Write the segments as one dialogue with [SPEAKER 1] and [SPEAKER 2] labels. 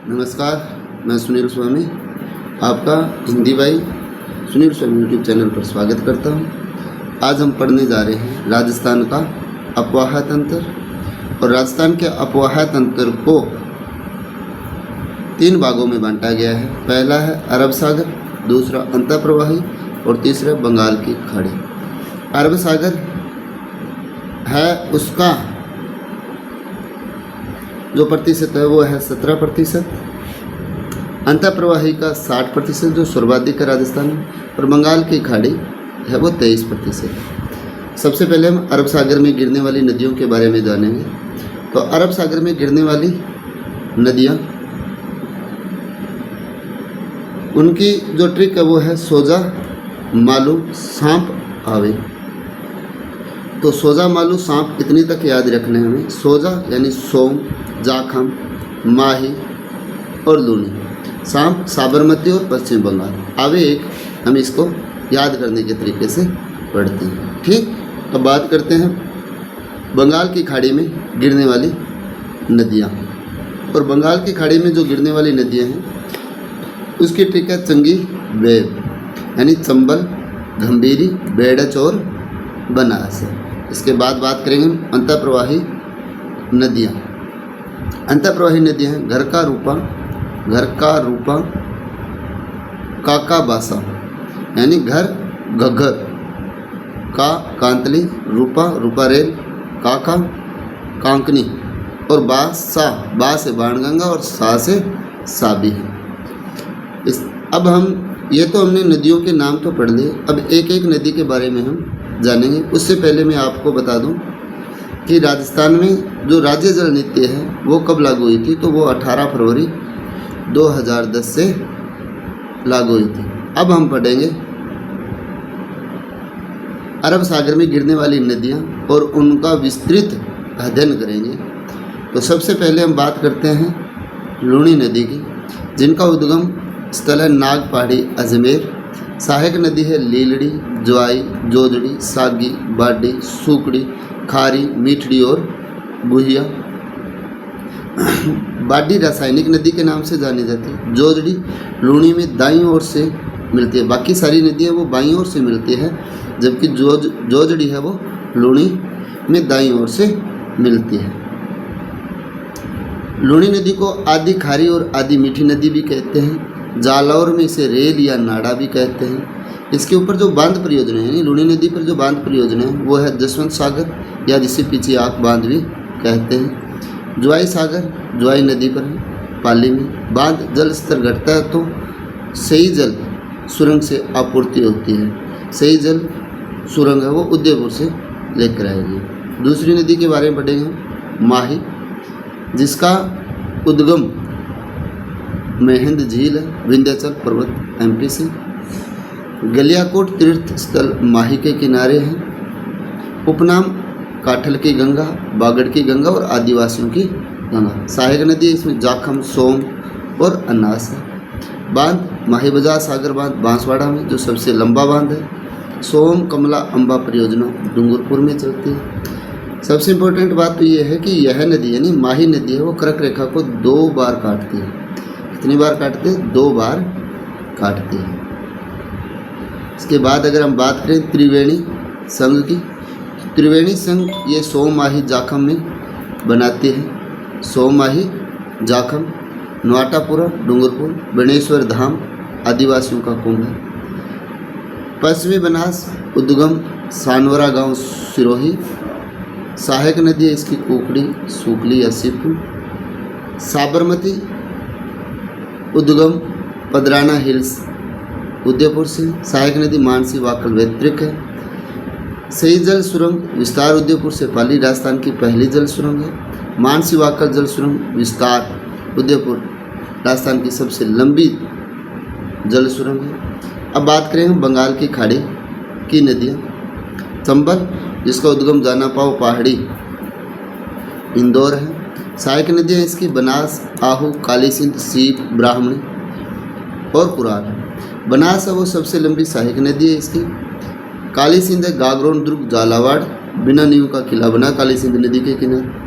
[SPEAKER 1] नमस्कार, मैं सुनील स्वामी आपका हिंदी भाई सुनील स्वामी यूट्यूब चैनल पर स्वागत करता हूं। आज हम पढ़ने जा रहे हैं राजस्थान का अपवाह तंत्र। और राजस्थान के अपवाह तंत्र को 3 भागों में बांटा गया है। पहला है अरब सागर, दूसरा अंतःप्रवाही और तीसरा बंगाल की खाड़ी। अरब सागर है उसका जो प्रतिशत है वो है 17%, अंतःप्रवाही का 60% जो सर्वाधिक है राजस्थान में, और बंगाल की खाड़ी है वो 23%। सबसे पहले हम अरब सागर में गिरने वाली नदियों के बारे में जानेंगे। तो अरब सागर में गिरने वाली नदियाँ, उनकी जो ट्रिक है वो है सोजा, मालू, सांप, आवे। तो सोजा, मालू, सांप इतनी तक याद रखने हमें। सोजा यानी सोम, जाखम, माही और लूनी। सांप साबरमती और पश्चिम बंगाल। आवे एक हम इसको याद करने के तरीके से पढ़ते हैं। ठीक, अब बात करते हैं बंगाल की खाड़ी में गिरने वाली नदियाँ। और बंगाल की खाड़ी में जो गिरने वाली नदियाँ हैं उसकी ट्रिक है चंगी, वेब यानी चंबल, गंभीरी, बेड़च और बनास। इसके बाद बात करेंगे हम अंतःप्रवाही नदियाँ। अंतःप्रवाही नदियाँ हैं घर का रूपा, काका बासा यानी घर, घग्गर, का कांतली, रूपा रेल, काका कांकनी और बा से बाणगंगा और सा से साबी है। अब हम ये तो हमने नदियों के नाम तो पढ़ लिए। अब एक एक नदी के बारे में हम जानेंगे। उससे पहले मैं आपको बता दूं कि राजस्थान में जो राज्य जल नीति है वो कब लागू हुई थी। तो वो 18 फरवरी 2010 से लागू हुई थी। अब हम पढ़ेंगे अरब सागर में गिरने वाली नदियां और उनका विस्तृत अध्ययन करेंगे। तो सबसे पहले हम बात करते हैं लूनी नदी की, जिनका उद्गम स्थल है नाग पहाड़ी, अजमेर। सहायक नदी है लीलड़ी, ज्वाई, जोजड़ी, सागी, बाडी, सूकड़ी, खारी, मीठड़ी और गुहिया। बाडी रासायनिक नदी के नाम से जानी जाती है। जोजड़ी लूनी में दाईं ओर से मिलती है। बाकी सारी नदियाँ वो बाईं ओर से मिलती है, जबकि जोजड़ी है वो लूनी में दाईं ओर से मिलती है। लूनी नदी को आधी खारी और आधी मीठी नदी भी कहते हैं। जालौर में इसे रेल या नाड़ा भी कहते हैं। इसके ऊपर जो बांध परियोजना है, लूनी नदी पर जो बांध परियोजना है वो है जसवंत सागर, या जिसे पीछे आँख बांध भी कहते हैं। ज्वाई सागर ज्वाई नदी पर है, पाली में। बांध जल स्तर घटता है तो सही जल सुरंग से आपूर्ति होती है। सही जल सुरंग है वो उदयपुर से लेकर आएगी। दूसरी नदी के बारे में पढ़ेंगे माही, जिसका उद्गम मेहंद झील है, विंध्याचल पर्वत एमपी से। गलियाकोट तीर्थ स्थल माही के किनारे हैं। उपनाम काठल की गंगा, बागड़ की गंगा और आदिवासियों की गंगा। सहायक नदी इसमें जाखम, सोम और अनास है। बांध माही बाजार सागर बांध बांसवाड़ा में जो सबसे लंबा बांध है। सोम कमला अम्बा परियोजना डूंगरपुर में चलती है। सबसे इम्पोर्टेंट बात तो ये है कि यह नदी यानी माही नदी है वो कर्क रेखा को 2 बार काटती है। कितनी बार काटते हैं? 2 बार काटती है। इसके बाद अगर हम बात करें त्रिवेणी संघ की, त्रिवेणी संघ ये सोमाही जाखम में बनाती है। सोमाही जाखम, नवाटापुरा डूंगरपुर, बनेश्वर धाम आदिवासियों का कुंभ है। पश्चिमी बनास उद्गम सानवरा गांव सिरोही। सहायक नदी है इसकी कुकड़ी, सूकली या सिप। साबरमती उद्गम पदराना हिल्स उदयपुर से। सहायक नदी मानसी, वाकल, वैतृक है। सही जल सुरंग विस्तार उदयपुर से पाली राजस्थान की पहली जल सुरंग है। मानसी वाकल जल सुरंग विस्तार उदयपुर राजस्थान की सबसे लंबी जल सुरंग है। अब बात करें हम बंगाल की खाड़ी की नदियाँ। चंबल, जिसका उद्गम जानापाव पहाड़ी इंदौर है। सहायक नदियाँ इसकी बनास, आहू, काली सिंध, सीप, ब्राह्मणी और कुरान। बनास है वो सबसे लंबी सहायक नदी है इसकी। काली सिंध है गागरोन, दुर्ग, झालावाड़, बिना नींव का किला बना काली सिंध नदी के किनारे।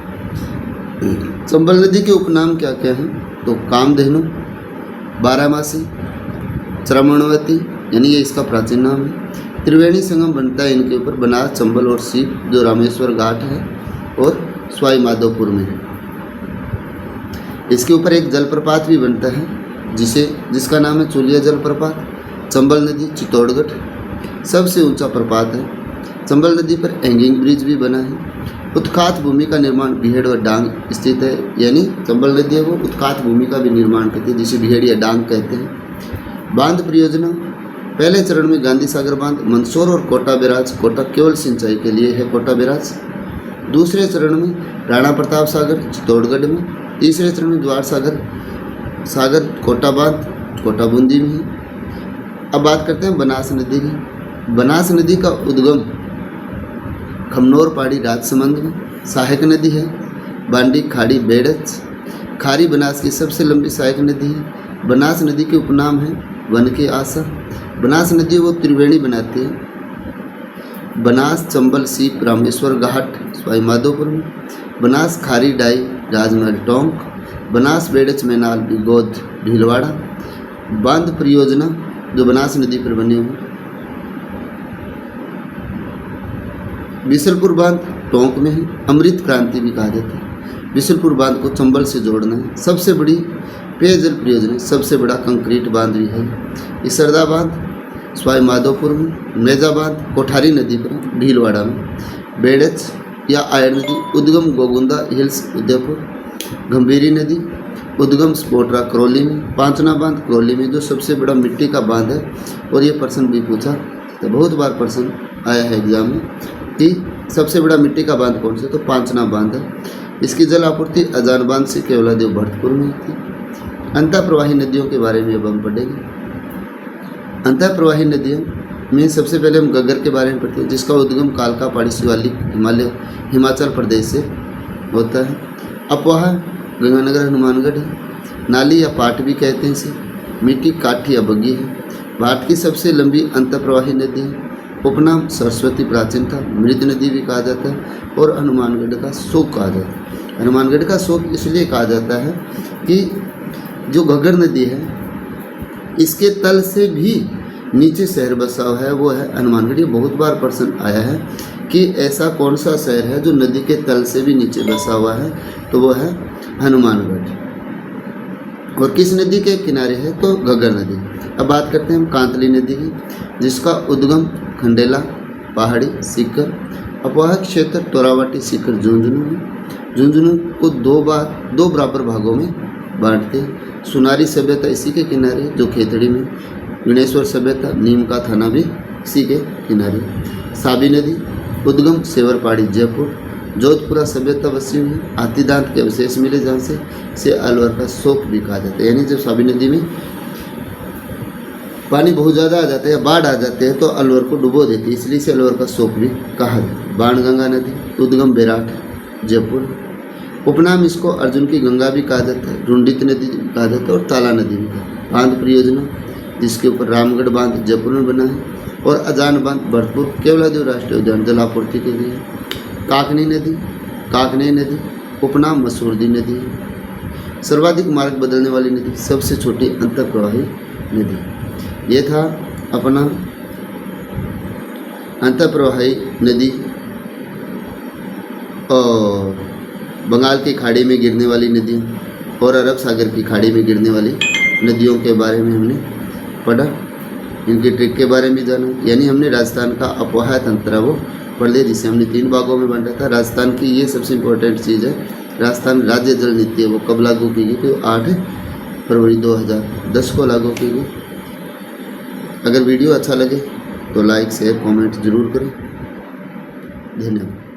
[SPEAKER 1] चंबल नदी के उपनाम क्या क्या हैं? तो कामधेनु, बारामासी, त्रमणवती यानी ये इसका प्राचीन नाम है। त्रिवेणी संगम बनता है इनके ऊपर बनास, चंबल और सीप जो रामेश्वर घाट है और सवाई माधोपुर में है। इसके ऊपर एक जलप्रपात भी बनता है जिसका नाम है चूलिया जलप्रपात। चंबल नदी चित्तौड़गढ़ सबसे ऊंचा प्रपात है। चंबल नदी पर हैंगिंग ब्रिज भी बना है। उत्खात भूमि का निर्माण बिहेड़ और डांग स्थित है, यानी चंबल नदी है वो उत्खात भूमि का भी निर्माण करती है जिसे बिहेड़ या डांग कहते हैं। बांध परियोजना, पहले चरण में गांधी सागर बांध मंदसौर और कोटा बैराज, कोटा केवल सिंचाई के लिए है कोटा बैराज। दूसरे चरण में राणा प्रताप सागर चित्तौड़गढ़ में। तीसरे चरण में द्वार सागर कोटा बांध कोटा बूंदी में है। अब बात करते हैं बनास नदी की। बनास नदी का उद्गम खमनोर पहाड़ी राजसमंद में। सहायक नदी है बांडी खाड़ी बेड़च। खारी बनास की सबसे लंबी सहायक नदी है। बनास नदी के उपनाम है वन की आशा। बनास नदी वो त्रिवेणी बनाती है। बनास चंबल सीप रामेश्वर घाट सवाई माधोपुर में। बनास खारी डाई राजमहल टोंक। बनास बेड़च मैनाल बिगोद भीलवाड़ा। बांध परियोजना जो बनास नदी पर बने हुए। बिसलपुर बांध टोंक में है। अमृत क्रांति भी कहा जाता है। बिसलपुर बांध को चंबल से जोड़ना है। सबसे बड़ी पेयजल परियोजना, सबसे बड़ा कंक्रीट बांध भी है। इसरदा बांध सवाई माधोपुर में। मेजा बांध कोठारी नदी पर भीलवाड़ा में। बेड़च या आयर नदी उद्गम गोगुंदा हिल्स उदयपुर। गंभीरी नदी उद्गम स्पोटरा करौली में। पांचना बांध करौली में जो सबसे बड़ा मिट्टी का बांध है। और ये प्रश्न भी पूछा तो बहुत बार प्रश्न आया है एग्जाम में कि सबसे बड़ा मिट्टी का बांध कौन सा, तो पांचना बांध है। इसकी जल आपूर्ति अजान बांध से केवलादेव भरतपुर में थी। अंतः प्रवाही नदियों के बारे में अब हम पढ़ेंगे। अंतः प्रवाही नदियों में सबसे पहले हम गग्गर के बारे में पढ़ते हैं जिसका उद्गम कालका पहाड़ी शिवालिक हिमाचल प्रदेश से होता है। अपवाह गंगानगर हनुमानगढ़ है। नाली या पाट भी कहते हैं इसे। मिट्टी काठी या बग्गी है। भारत की सबसे लंबी अंतःप्रवाही नदी है। उपनाम सरस्वती प्राचीन था। मृद नदी भी कहा जाता है और हनुमानगढ़ का शोक कहा जाता है। हनुमानगढ़ का शोक इसलिए कहा जाता है कि जो घग्गर नदी है इसके तल से भी नीचे शहर बसा हुआ है वो है हनुमानगढ़। ये बहुत बार प्रश्न आया है कि ऐसा कौन सा शहर है जो नदी के तल से भी नीचे बसा हुआ है, तो वो है हनुमानगढ़। और किस नदी के किनारे है, तो घग्गर नदी। अब बात करते हैं हम कांतली नदी की जिसका उद्गम खंडेला पहाड़ी सीकर। अपवाह क्षेत्र तोरावाटी सीकर झुंझुनू है। झुंझुनू को दो बराबर भागों में बांटते हैं। सुनारी सभ्यता इसी के किनारे जो खेतड़ी में। विनेश्वर सभ्यता नीम का थाना भी इसी के किनारे। साबी नदी उद्गम सेवर पहाड़ी जयपुर। जोधपुरा सभ्यता बसी हुई। हाथीदांत के अवशेष मिले जहाँ से अलवर का शोक भी कहा जाता है। यानी जब साबी नदी में पानी बहुत ज़्यादा आ जाता है या बाढ़ आ जाते हैं तो अलवर को डुबो देती है, इसलिए से अलवर का शोक भी कहा जाता है। बाणगंगा नदी उद्गम बेराट जयपुर। उपनाम इसको अर्जुन की गंगा भी कहा जाता है। रुंडित नदी भी कहा जाता है और ताला नदी भी कहा जाता है। बांध परियोजना जिसके ऊपर रामगढ़ बांध जयपुर में बना है और अजान बांध भरतपुर केवलादेव राष्ट्रीय उद्यान जल आपूर्ति के लिए। काकनी नदी उपनाम मसूरदी नदी है। सर्वाधिक मार्ग बदलने वाली नदी, सबसे छोटी अंतःप्रवाही नदी। ये था अपना अंतःप्रवाही नदी और बंगाल की खाड़ी में गिरने वाली नदियों और अरब सागर की खाड़ी में गिरने वाली नदियों के बारे में हमने पढ़ा। इनके ट्रिक के बारे में जाना, यानी हमने राजस्थान का अपवाह तंत्र वो पढ़ लिया जिसे हमने 3 भागों में बांटा था। राजस्थान की ये सबसे इम्पोर्टेंट चीज़ है, राजस्थान राज्य जल नीति है वो कब लागू की गई, तो 8 फरवरी 2010 को लागू की गई। अगर वीडियो अच्छा लगे तो लाइक शेयर कमेंट ज़रूर करें। धन्यवाद।